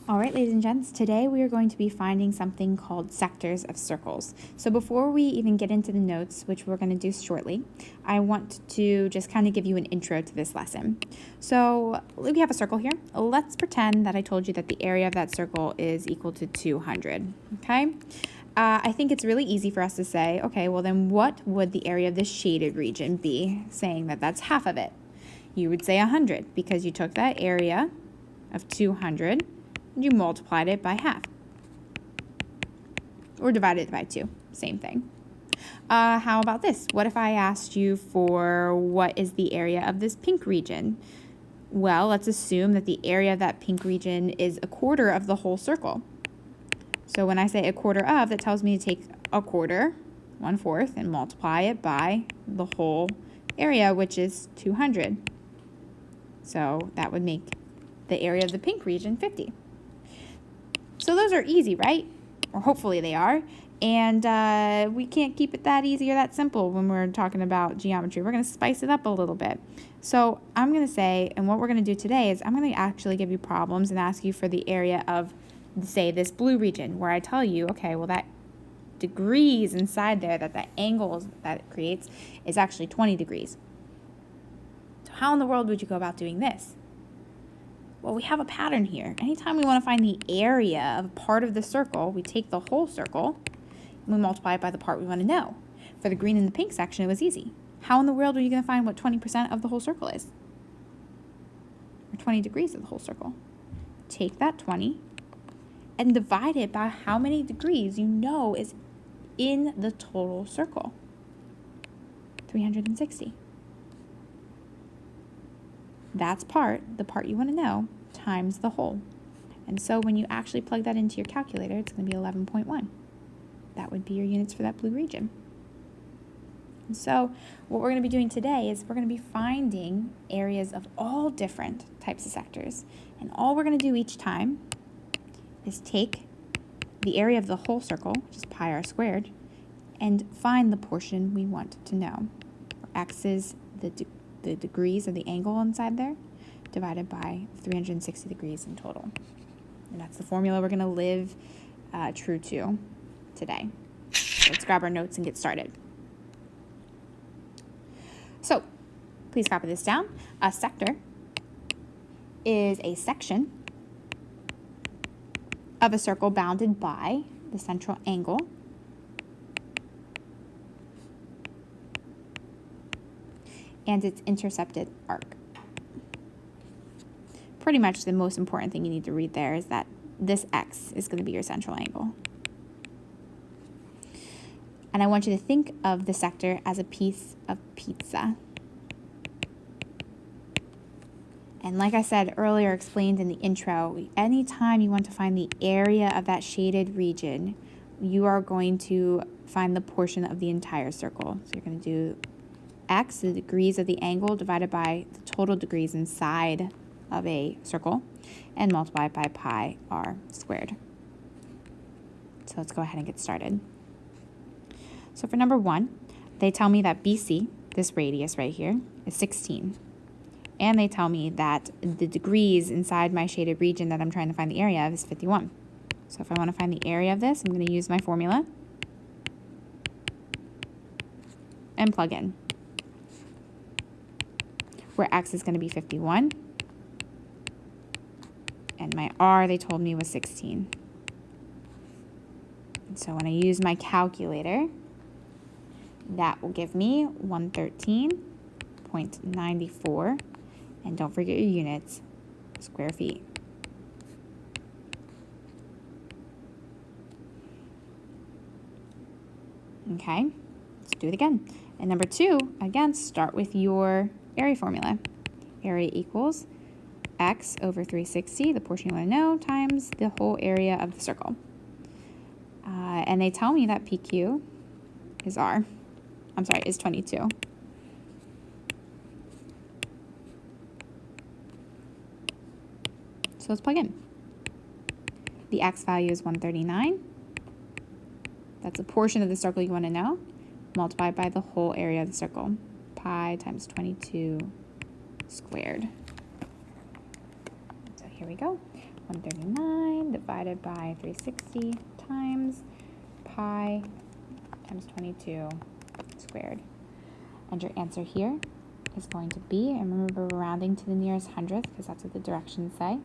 All right, ladies and gents, today we are going to be finding something called sectors of circles. So before we even get into the notes, which we're going to do shortly, I want to just kind of give you an intro to this lesson. So we have a circle here. Let's pretend that I told you that the area of that circle is equal to 200, okay? I think it's really easy for us to say, okay, well then what would the area of this shaded region be, saying that that's half of it? You would say 100 because you took that area of 200 and you multiplied it by half. Or divided it by 2, same thing. How about this? What if I asked you for what is the area of this pink region? Well, let's assume that the area of that pink region is a quarter of the whole circle. So when I say a quarter of, that tells me to take a quarter, 1/4, and multiply it by the whole area, which is 200. So that would make the area of the pink region 50. So those are easy, right? Or hopefully they are. And we can't keep it that easy or that simple when we're talking about geometry. We're going to spice it up a little bit. So I'm going to say, and what we're going to do today is I'm going to actually give you problems and ask you for the area of, say, this blue region, where I tell you, okay, well, that degrees inside there, that the angles that it creates is actually 20 degrees. So how in the world would you go about doing this? Well, we have a pattern here. Anytime we want to find the area of a part of the circle, we take the whole circle and we multiply it by the part we want to know. For the green and the pink section, it was easy. How in the world are you going to find what 20% of the whole circle is? Or 20 degrees of the whole circle. Take that 20 and divide it by how many degrees you know is in the total circle. 360. That's the part you want to know, times the whole. And so when you actually plug that into your calculator, it's going to be 11.1. That would be your units for that blue region. And so what we're going to be doing today is we're going to be finding areas of all different types of sectors. And all we're going to do each time is take the area of the whole circle, which is pi r squared, and find the portion we want to know. X is the degrees of the angle inside there, divided by 360 degrees in total. And that's the formula we're going to live true to today. So let's grab our notes and get started. So please copy this down. A sector is a section of a circle bounded by the central angle and its intercepted arc. Pretty much the most important thing you need to read there is that this X is going to be your central angle. And I want you to think of the sector as a piece of pizza. And like I said earlier, explained in the intro, anytime you want to find the area of that shaded region, you are going to find the portion of the entire circle. So you're going to do X, the degrees of the angle, divided by the total degrees inside of a circle, and multiply by pi r squared. So let's go ahead and get started. So for number 1, they tell me that BC, this radius right here, is 16. And they tell me that the degrees inside my shaded region that I'm trying to find the area of is 51. So if I want to find the area of this, I'm going to use my formula and plug in. Where X is going to be 51. And my R, they told me, was 16. And so when I use my calculator, that will give me 113.94. And don't forget your units, square feet. Okay, let's do it again. And number 2, again, start with your area formula. Area equals X over 360, the portion you want to know, times the whole area of the circle. And they tell me that PQ is is 22. So let's plug in. The X value is 139. That's a portion of the circle you want to know, multiplied by the whole area of the circle. Pi times 22 squared. So here we go. 139 divided by 360 times pi times 22 squared. And your answer here is going to be, and remember we're rounding to the nearest hundredth because that's what the directions say,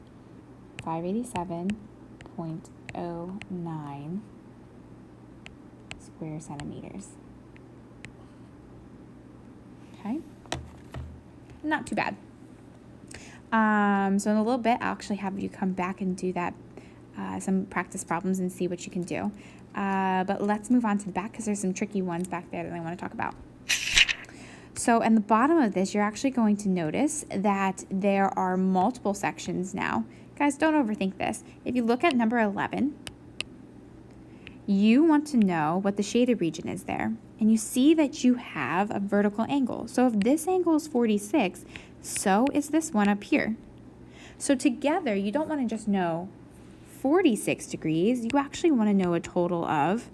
587.09 square centimeters. Okay, not too bad. So in a little bit, I'll actually have you come back and do that, some practice problems and see what you can do. But let's move on to the back because there's some tricky ones back there that I want to talk about. So in the bottom of this, you're actually going to notice that there are multiple sections now. Guys, don't overthink this. If you look at number 11, you want to know what the shaded region is there. And you see that you have a vertical angle. So if this angle is 46, so is this one up here. So together, you don't want to just know 46 degrees. You actually want to know a total of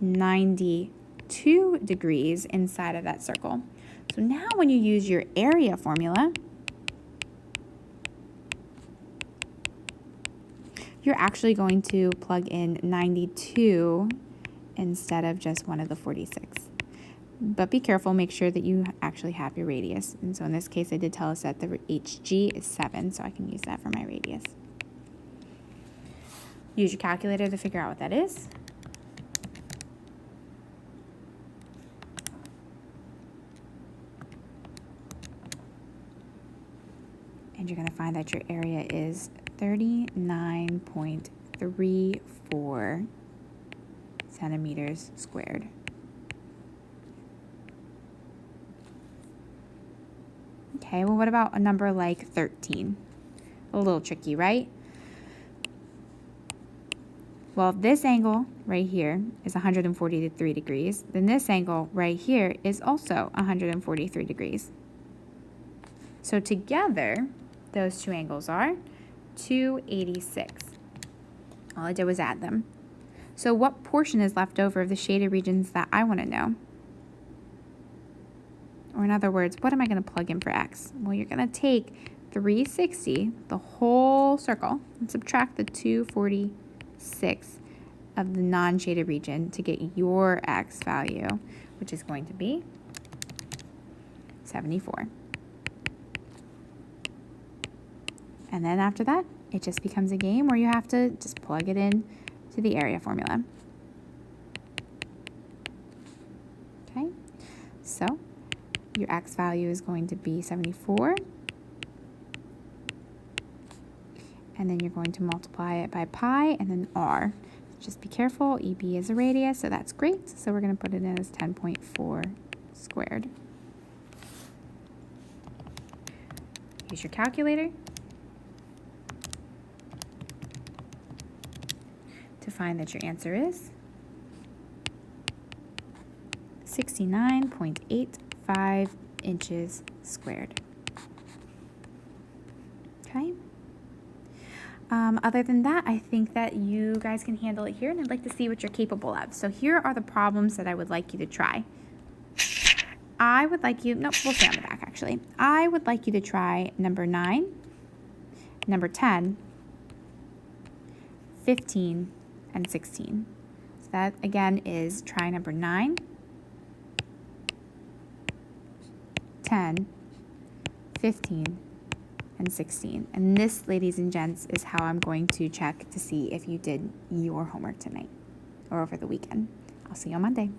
92 degrees inside of that circle. So now when you use your area formula, you're actually going to plug in 92 instead of just one of the 46. But be careful, make sure that you actually have your radius. And so in this case, I did tell us that the HG is 7, so I can use that for my radius. Use your calculator to figure out what that is. And you're going to find that your area is 39.34 centimeters squared. Okay, well, what about a number like 13? A little tricky, right? Well, if this angle right here is 143 degrees, then this angle right here is also 143 degrees. So together, those two angles are 286. All I did was add them. So what portion is left over of the shaded regions that I want to know? Or in other words, what am I going to plug in for x? Well, you're going to take 360, the whole circle, and subtract the 246 of the non-shaded region to get your x value, which is going to be 74. And then after that, it just becomes a game where you have to just plug it in to the area formula. Okay, so your x value is going to be 74. And then you're going to multiply it by pi and then r. Just be careful, EB is a radius, so that's great. So we're going to put it in as 10.4 squared. Use your calculator to find that your answer is 69.85 inches squared. Okay. Other than that, I think that you guys can handle it here, and I'd like to see what you're capable of. So here are the problems that I would like you to try. I would like you, nope, we'll stay on the back actually. I would like you to try number 9, number 10, 15, and 16. So that again is try number 9, 10, 15, and 16. And this, ladies and gents, is how I'm going to check to see if you did your homework tonight or over the weekend. I'll see you on Monday.